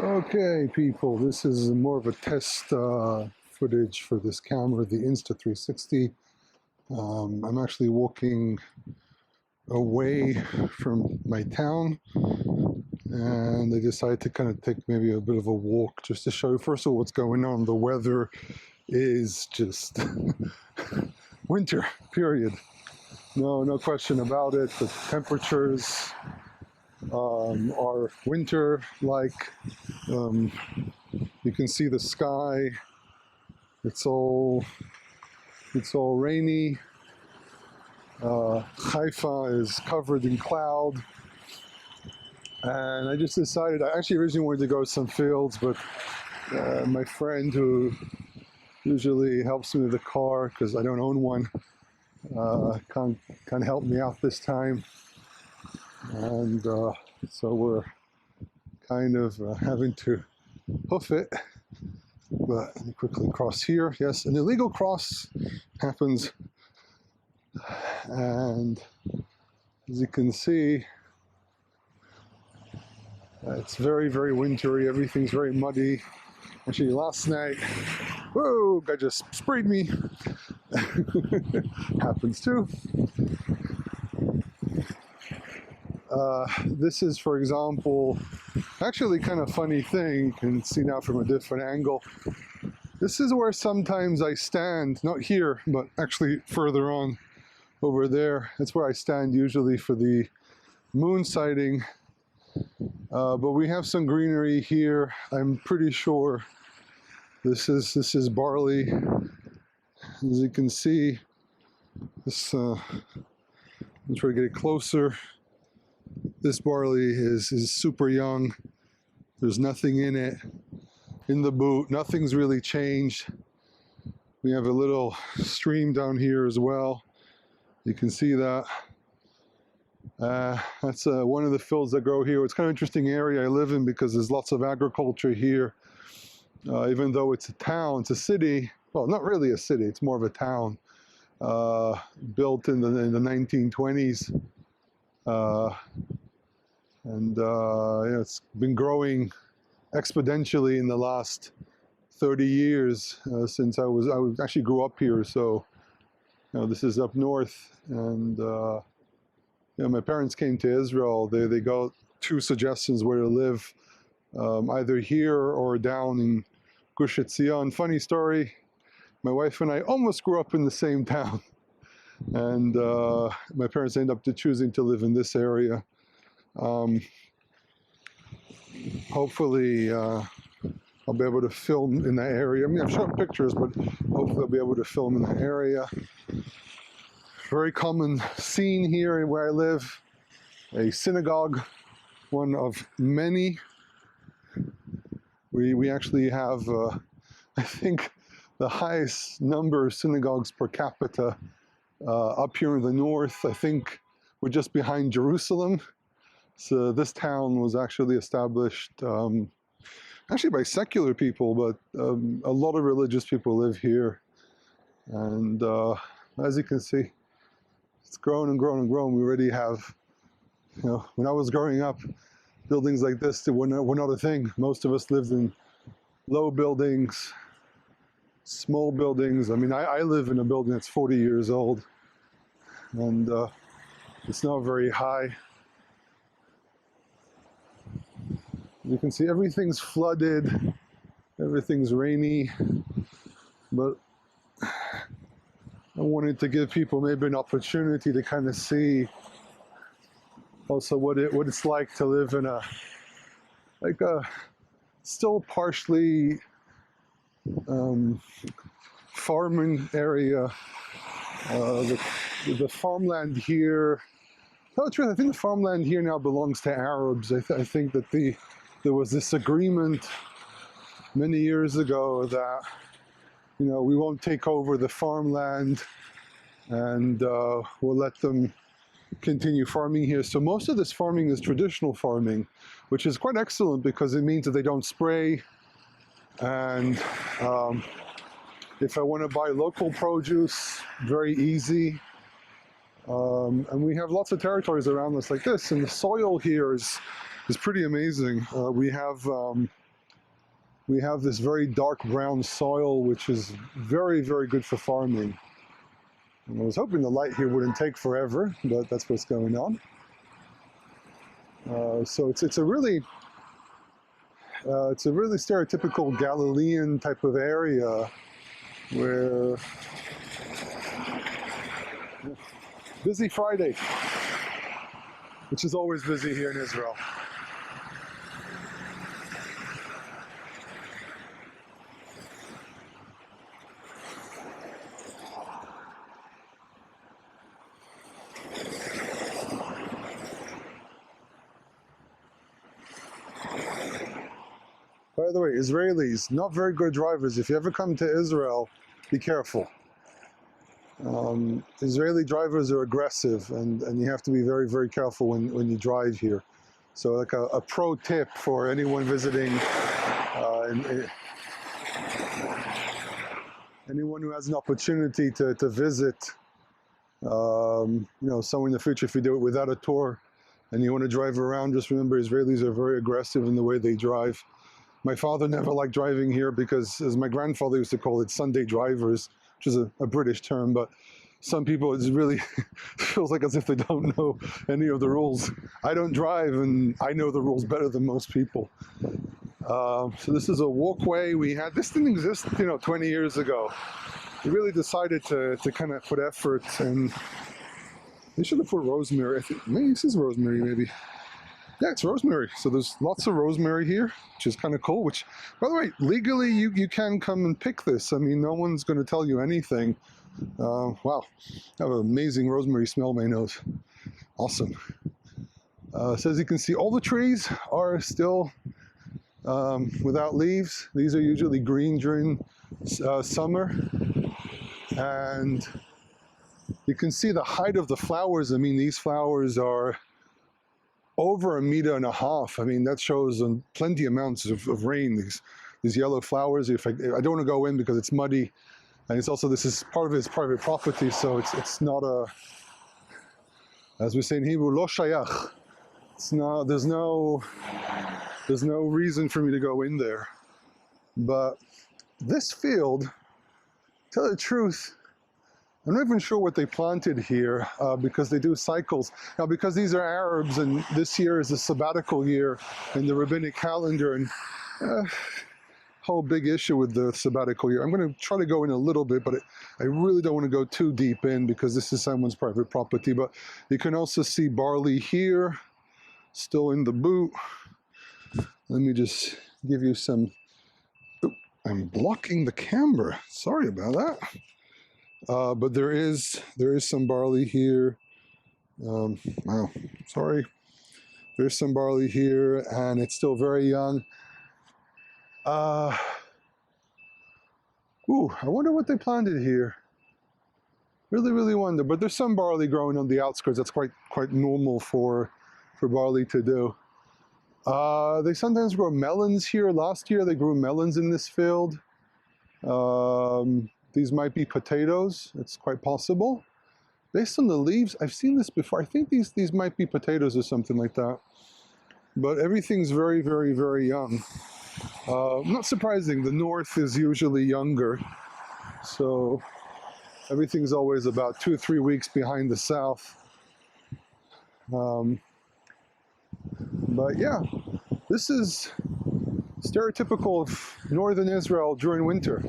Okay, people, this is more of a test footage for this camera, the Insta360. I'm actually walking away from my town, and I decided to kind of take maybe a bit of a walk just to show, first of all, what's going on. The weather is just winter, period. No question about it. The temperatures are winter-like. You can see the sky. It's all rainy. Haifa is covered in cloud. And I just decided, I actually originally wanted to go to some fields, but my friend who usually helps me with the car, because I don't own one, can't help me out this time. And so we're kind of having to hoof it. But let me quickly cross here. Yes, an illegal cross happens. And as you can see, it's very wintry. Everything's very muddy. Actually, last night, whoa, guy just sprayed me. Happens too. This is, for example, actually kind of funny thing. You can see now from a different angle. This is where sometimes I stand, not here, but actually further on over there. That's where I stand usually for the moon sighting. But we have some greenery here. I'm pretty sure this is barley. As you can see, this I'm trying to get it closer. This barley is super young. There's nothing in it. In the boot, nothing's really changed. We have a little stream down here as well. You can see that. That's one of the fields that grow here. It's kind of an interesting area I live in because there's lots of agriculture here. Even though it's a town, it's a city. Well, not really a city. It's more of a town. Built in the 1920s. Yeah, it's been growing exponentially in the last 30 years since I actually grew up here. So, this is up north, and my parents came to Israel. They got two suggestions where to live, either here or down in Gush Etzion. Funny story, my wife and I almost grew up in the same town, and my parents ended up choosing to live in this area. Hopefully I'll be able to film in that area. I mean, I've shown pictures, but hopefully I'll be able to film in that area. Very common scene here where I live. A synagogue, one of many. We actually have, I think, the highest number of synagogues per capita up here in the north. I think we're just behind Jerusalem. So this town was actually established actually by secular people, but a lot of religious people live here. And as you can see, it's grown and grown and grown. We already have, when I was growing up, buildings like this were not a thing. Most of us lived in low buildings, small buildings. I mean, I live in a building that's 40 years old, and it's not very high. You can see everything's flooded, everything's rainy, but I wanted to give people maybe an opportunity to kind of see also what it's like to live in a still partially farming area. The farmland here, tell the truth, I think the farmland here now belongs to Arabs. I think that there was this agreement many years ago that, we won't take over the farmland, and we'll let them continue farming here. So most of this farming is traditional farming, which is quite excellent because it means that they don't spray. And if I want to buy local produce, very easy. And we have lots of territories around us like this, and the soil here is pretty amazing. We have we have this very dark brown soil, which is very, very good for farming. And I was hoping the light here wouldn't take forever, but that's what's going on. So it's a really stereotypical Galilean type of area where busy Friday, which is always busy here in Israel. By the way, Israelis, not very good drivers. If you ever come to Israel, be careful. Israeli drivers are aggressive, and you have to be very, very careful when you drive here. So like a pro tip for anyone visiting, anyone who has an opportunity to visit, somewhere in the future, if you do it without a tour and you want to drive around, just remember Israelis are very aggressive in the way they drive. My father never liked driving here because, as my grandfather used to call it, Sunday drivers, which is a British term, but some people, it really feels like as if they don't know any of the rules. I don't drive, and I know the rules better than most people. So this is a walkway. This didn't exist, 20 years ago. We really decided to kind of put effort, and they should have put rosemary. I think maybe this is rosemary, maybe. Yeah, it's rosemary. So there's lots of rosemary here, which is kind of cool. Which, by the way, legally you can come and pick this. I mean, no one's going to tell you anything. Wow, I have an amazing rosemary smell in my nose. Awesome. So as you can see, all the trees are still without leaves. These are usually green during summer, and you can see the height of the flowers. I mean, these flowers are over 1.5 meters. I mean, that shows plenty amounts of rain. These yellow flowers. I don't want to go in because it's muddy, and this is part of his private property, so it's not as we say in Hebrew, lo shayach. It's not. There's no reason for me to go in there. But this field, to tell the truth, I'm not even sure what they planted here because they do cycles. Now, because these are Arabs and this year is a sabbatical year in the rabbinic calendar, and whole big issue with the sabbatical year. I'm going to try to go in a little bit, but I really don't want to go too deep in because this is someone's private property. But you can also see barley here, still in the boot. Let me just give you some. Oh, I'm blocking the camera. Sorry about that. But there is some barley here. Wow, sorry. There's some barley here, and it's still very young. I wonder what they planted here. Really, really wonder. But there's some barley growing on the outskirts. That's quite normal for barley to do. They sometimes grow melons here. Last year they grew melons in this field. These might be potatoes. It's quite possible. Based on the leaves, I've seen this before. I think these might be potatoes or something like that. But everything's very, very, very young. Not surprising. The north is usually younger. So everything's always about 2 or 3 weeks behind the south. But yeah, this is stereotypical of northern Israel during winter.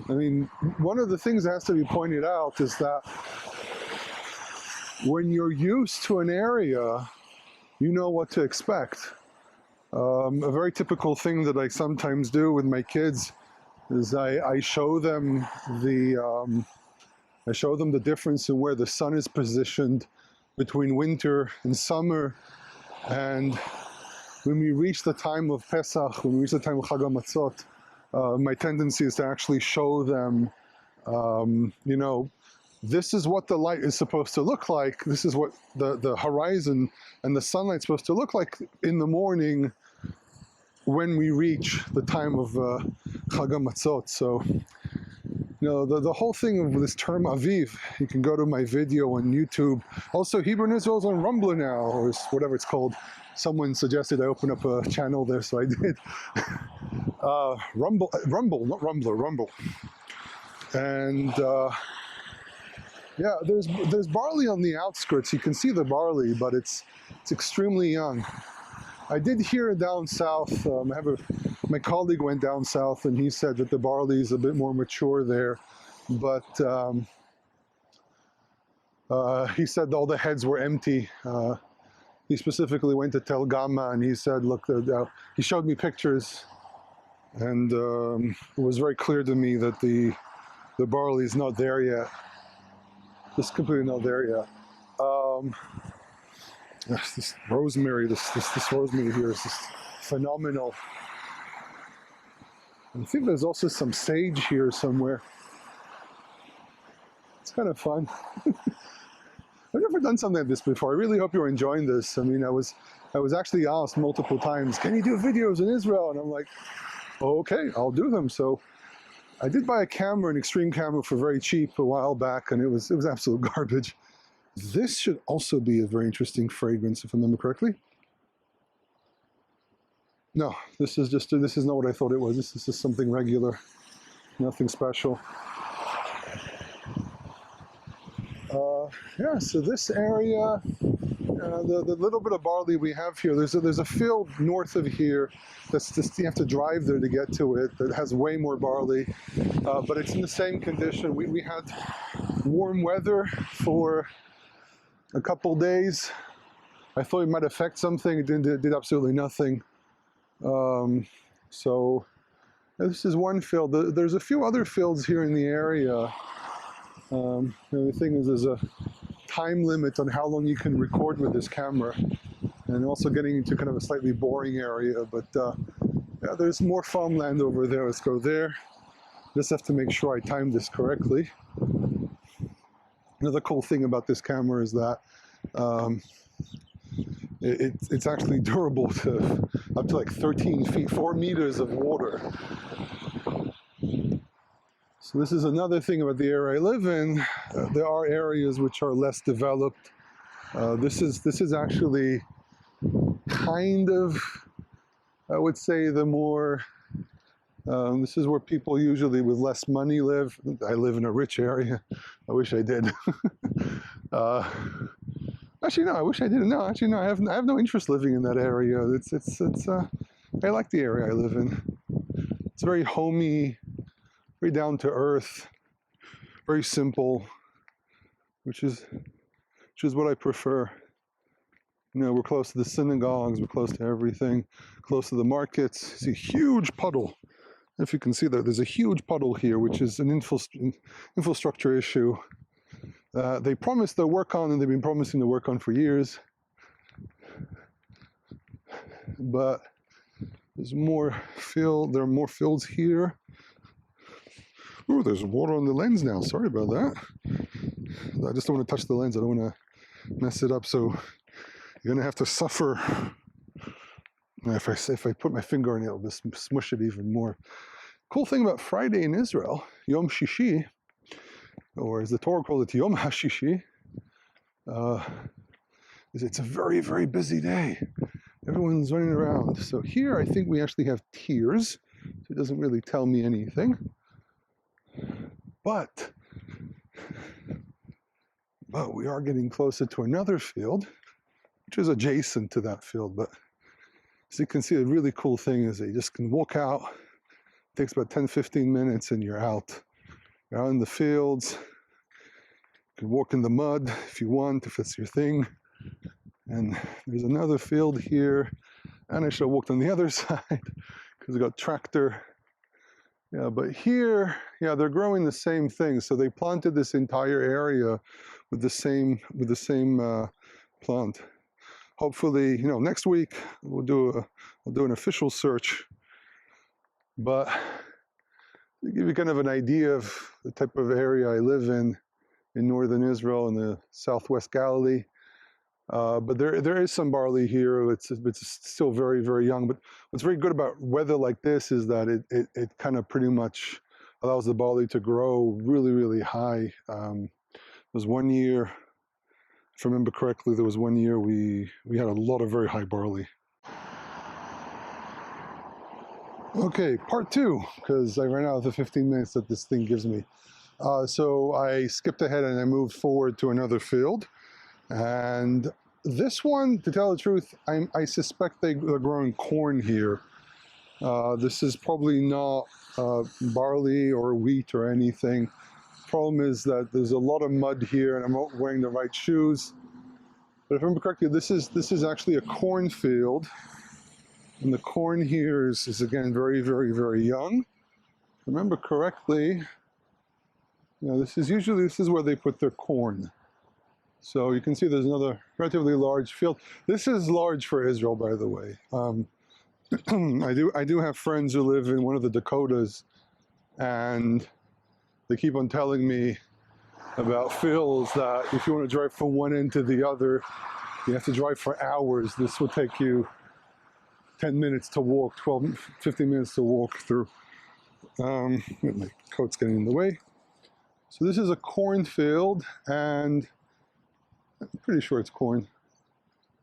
I mean, one of the things that has to be pointed out is that when you're used to an area, you know what to expect. A very typical thing that I sometimes do with my kids is I show them the difference in where the sun is positioned between winter and summer, and when we reach the time of Pesach, when we reach the time of Chag HaMatzot, my tendency is to actually show them, this is what the light is supposed to look like. This is what the horizon and the sunlight's supposed to look like in the morning when we reach the time of Chag HaMatzot. So You know, the whole thing of this term Aviv, you can go to my video on YouTube. Also, Hebrew in Israel is on Rumble now, or whatever it's called. Someone suggested I open up a channel there, so I did. Rumble, not Rumbler, Rumble. And yeah, there's barley on the outskirts. You can see the barley, but it's extremely young. I did hear down south, my colleague went down south and he said that the barley is a bit more mature there, but he said all the heads were empty. He specifically went to Tel Gamma and he said, look, he showed me pictures, and it was very clear to me that the barley is not there yet. Just completely not there yet. This rosemary, this rosemary here is just phenomenal. I think there's also some sage here somewhere. It's kind of fun. I've never done something like this before. I really hope you're enjoying this. I mean, I was actually asked multiple times, can you do videos in Israel? And I'm like, oh, okay, I'll do them. So I did buy a camera, an extreme camera, for very cheap a while back, and it was absolute garbage. This should also be a very interesting fragrance, if I remember correctly. No, this is not what I thought it was. This is just something regular, nothing special. Yeah, so this area, the little bit of barley we have here, there's a field north of here that's just, you have to drive there to get to it, that has way more barley, but it's in the same condition. We had warm weather for a couple days. I thought it might affect something. It did absolutely nothing. So this is one field. There's a few other fields here in the area. The thing is, there's a time limit on how long you can record with this camera, and also getting into kind of a slightly boring area. But yeah, there's more farmland over there. Let's go there. Just have to make sure I time this correctly. Another cool thing about this camera is that it's actually durable to up to like 13 feet, 4 meters of water. So this is another thing about the area I live in. There are areas which are less developed. This is actually kind of, I would say, the more, this is where people usually with less money live. I live in a rich area. I wish I did. Actually, no, I wish I didn't. No, actually, no, I have no interest living in that area. I like the area I live in. It's very homey, very down to earth, very simple, which is what I prefer. You know, we're close to the synagogues, we're close to everything, close to the markets. See a huge puddle. If you can see that, there's a huge puddle here, which is an infrastructure issue. They promised they'll work on, and they've been promising to work on for years. But there's more field. There are more fields here. Oh, there's water on the lens now. Sorry about that. I just don't want to touch the lens. I don't want to mess it up. So you're gonna have to suffer. If I put my finger on it, it'll just smush it even more. Cool thing about Friday in Israel, Yom Shishi, or as the Torah calls it, Yom HaShishi, is it's a very, very busy day. Everyone's running around. So here I think we actually have tiers, so it doesn't really tell me anything. But we are getting closer to another field, which is adjacent to that field. But as you can see, a really cool thing is that you just can walk out. It takes about 10-15 minutes and you're out. You're out in the fields. You can walk in the mud if you want, if it's your thing. And there's another field here. And I should have walked on the other side because we got tractor. Yeah, but here, yeah, they're growing the same thing. So they planted this entire area with the same plant. Hopefully, you know, next week we'll do an official search. But to give you kind of an idea of the type of area I live in northern Israel, in the southwest Galilee. But there is some barley here. It's still very, very young. But what's very good about weather like this is that it kind of pretty much allows the barley to grow really, really high. There was one year, if I remember correctly, there was one year we had a lot of very high barley. Okay, part two, because I ran out of the 15 minutes that this thing gives me. So I skipped ahead and I moved forward to another field. And this one, to tell the truth, I suspect they're growing corn here. This is probably not barley or wheat or anything. Problem is that there's a lot of mud here and I'm not wearing the right shoes. But if I remember correctly, this is actually a cornfield. And the corn here is again very, very, very young. If I remember correctly, this is where they put their corn. So you can see there's another relatively large field. This is large for Israel, by the way. I do have friends who live in one of the Dakotas, and they keep on telling me about fields that if you want to drive from one end to the other, you have to drive for hours. This will take you 10 minutes to walk, 15 minutes to walk through. My coat's getting in the way. So this is a cornfield, and I'm pretty sure it's corn,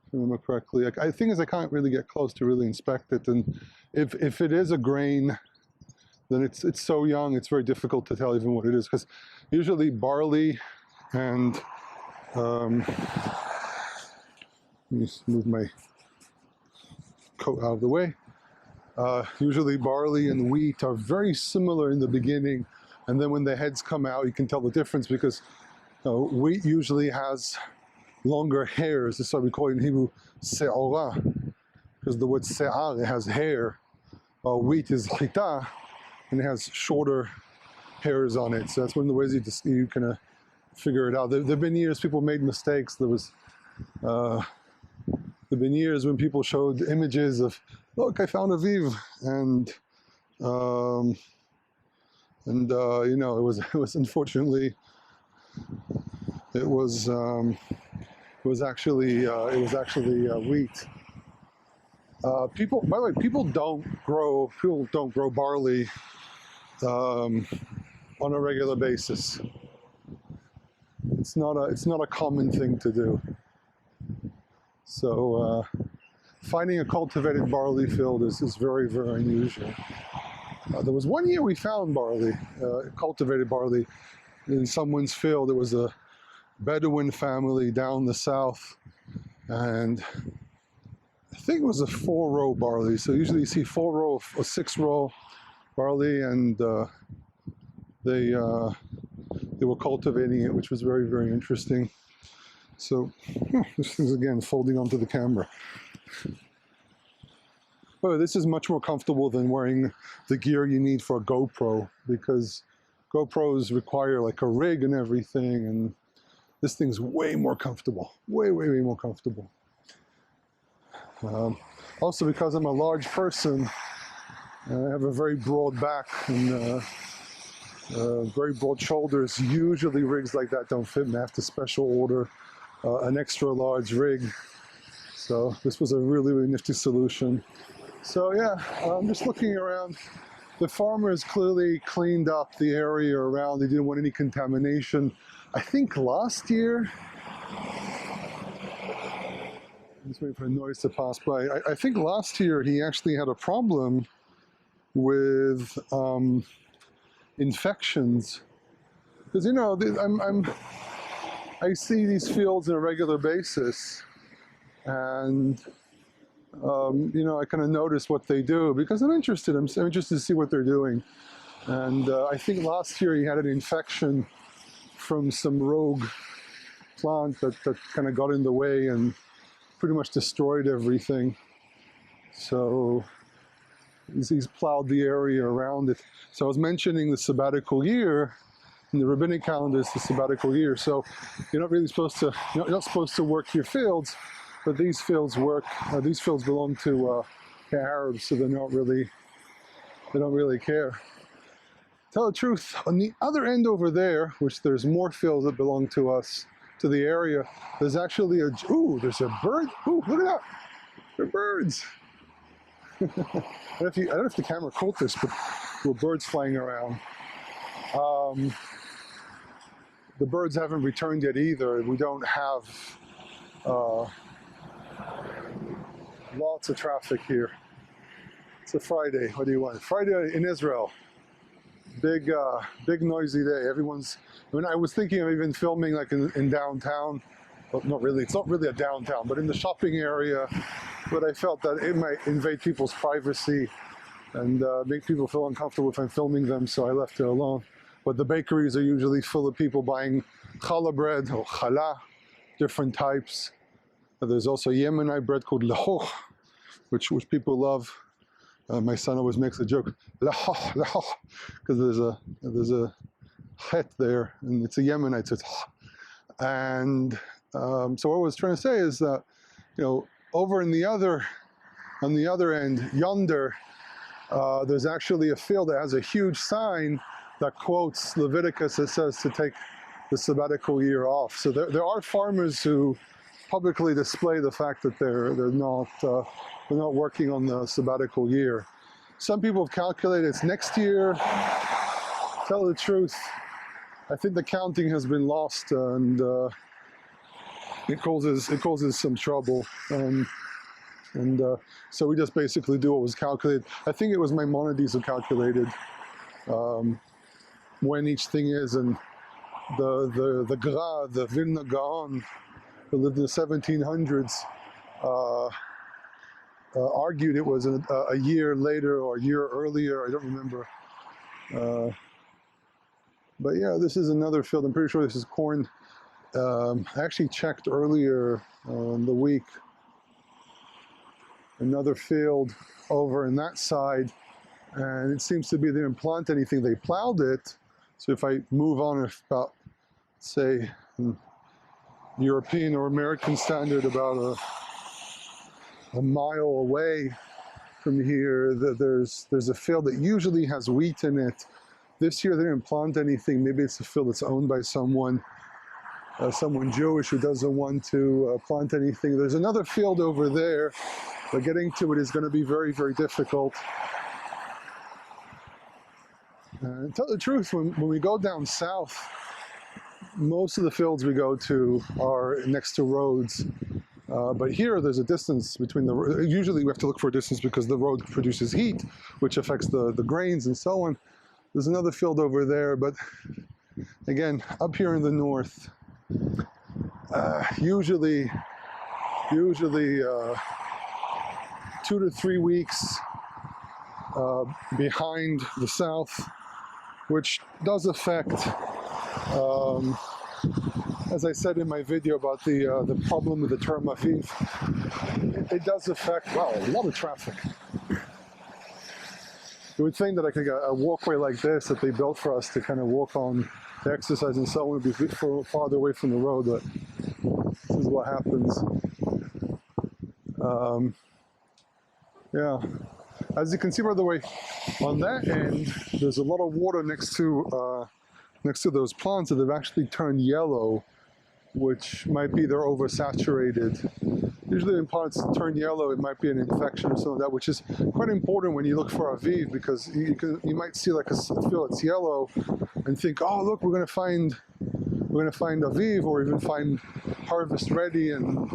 if I remember correctly. The thing is, I can't really get close to really inspect it, and if it is a grain, then it's so young, it's very difficult to tell even what it is, because usually barley and let me just move my coat out of the way. Usually barley and wheat are very similar in the beginning, and then when the heads come out, you can tell the difference, because wheat usually has longer hairs. This is what we call it in Hebrew se'orah, because the word se'ar, it has hair. Wheat is chita, and it has shorter hairs on it. So that's one of the ways you kind of figure it out. There have been years people made mistakes. There have been years when people showed images of, look, I found Aviv, and it was unfortunately, it was actually wheat. People, by the way, people don't grow barley on a regular basis. It's not a common thing to do. So finding a cultivated barley field is very, very unusual. There was one year we found barley, cultivated barley, in someone's field. It was a Bedouin family down the south, and I think it was a 4-row barley. So usually you see 4-row or 6-row barley, and they were cultivating it, which was very, very interesting. So this is again folding onto the camera. Oh, this is much more comfortable than wearing the gear you need for a GoPro, because GoPros require like a rig and everything, and this thing's way more comfortable, way, way, way more comfortable. Also, because I'm a large person, I have a very broad back and very broad shoulders. Usually rigs like that don't fit me. I have to special order an extra large rig. So this was a really, really nifty solution. So yeah, I'm just looking around. The farmers clearly cleaned up the area around. They didn't want any contamination. I think last year, I'm just waiting for a noise to pass by. I think last year he actually had a problem with infections. Because, I see these fields on a regular basis, and I kind of notice what they do because I'm interested. I'm interested to see what they're doing. And I think last year he had an infection from some rogue plant that kind of got in the way and pretty much destroyed everything. So he's plowed the area around it. So I was mentioning the sabbatical year. In the rabbinic calendar, it's the sabbatical year. So you're not really supposed to, you're not supposed to work your fields, but these fields work. These fields belong to Arabs, so they don't really care. Tell the truth, on the other end over there, which there's more fields that belong to us, to the area, there's actually there's a bird. Ooh, look at that. They're birds. I don't know if the camera caught this, but there were birds flying around. Um, the birds haven't returned yet either. We don't have lots of traffic here. It's a Friday. What do you want? Friday in Israel. Big noisy day. Everyone's. I mean, I was thinking of even filming like in downtown. Well, not really. It's not really a downtown, but in the shopping area. But I felt that it might invade people's privacy and make people feel uncomfortable if I'm filming them, so I left it alone. But the bakeries are usually full of people buying challah bread or challah, different types. There's also Yemenite bread called lahoch, which people love. My son always makes a joke, lahoch, lahoch, because there's a het there, and it's a Yemenite, so it's and so what I was trying to say is that, you know, over on the other end, yonder, there's actually a field that has a huge sign that quotes Leviticus that says to take the sabbatical year off. So there are farmers who publicly display the fact that they're not working on the sabbatical year. Some people have calculated it's next year. Tell the truth, I think the counting has been lost, and it causes some trouble. So we just basically do what was calculated. I think it was Maimonides who calculated when each thing is, and the Gra, the Vilna Gaon, who lived in the 1700s, argued it was a year later or a year earlier. I don't remember. But yeah, this is another field. I'm pretty sure this is corn. I actually checked earlier in the week. Another field over in that side, and it seems to be they didn't plant anything. They plowed it. So if I move on about, say, European or American standard, about a mile away from here, there's a field that usually has wheat in it. This year they didn't plant anything. Maybe it's a field that's owned by someone Jewish who doesn't want to plant anything. There's another field over there, but getting to it is going to be very, very difficult. To tell the truth, when we go down south, most of the fields we go to are next to roads. But here, there's a distance between usually we have to look for a distance because the road produces heat, which affects the grains and so on. There's another field over there, but again, up here in the north, usually 2 to 3 weeks behind the south, which does affect, as I said in my video about the problem with the term Aviv, it does affect, wow, a lot of traffic. You would think that like a walkway like this that they built for us to kind of walk on, to exercise and so on, would be farther away from the road, but this is what happens. Yeah, as you can see, by the way, on that end, there's a lot of water next to those plants that have actually turned yellow, which might be they're oversaturated. Usually when plants turn yellow, it might be an infection or something like that, which is quite important when you look for Aviv, because you might see like a field that's yellow and think, oh look, we're going to find Aviv, or even find harvest ready, and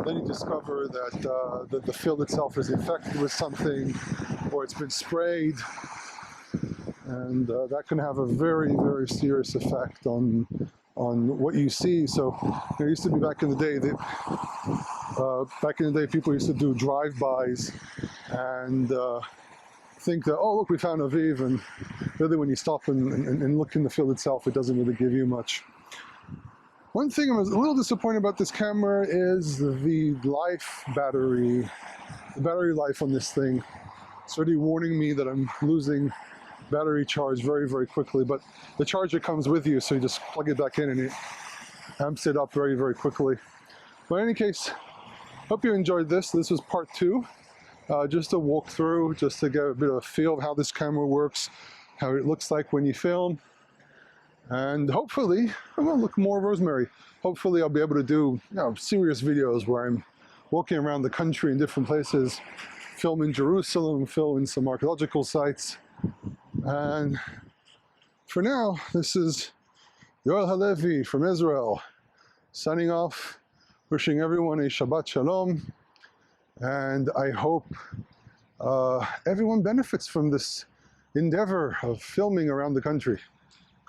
then you discover that the field itself is infected with something, or it's been sprayed, and that can have a very, very serious effect on what you see. So there used to be back in the day people used to do drive-bys and think that, oh look, we found Aviv, and really when you stop and look in the field itself, it doesn't really give you much. One thing I was a little disappointed about this camera is the battery life on this thing. It's already warning me that I'm losing battery charge very, very quickly, but the charger comes with you, so you just plug it back in and it amps it up very, very quickly. But in any case, hope you enjoyed this. This was part 2, just a walkthrough, just to get a bit of a feel of how this camera works, how it looks like when you film. And hopefully, I'm gonna look more Rosemary. Hopefully I'll be able to do serious videos where I'm walking around the country in different places, film in Jerusalem, film in some archaeological sites, and For now, this is Yoel Halevi from Israel, signing off, wishing everyone a Shabbat Shalom, and I hope everyone benefits from this endeavor of filming around the country.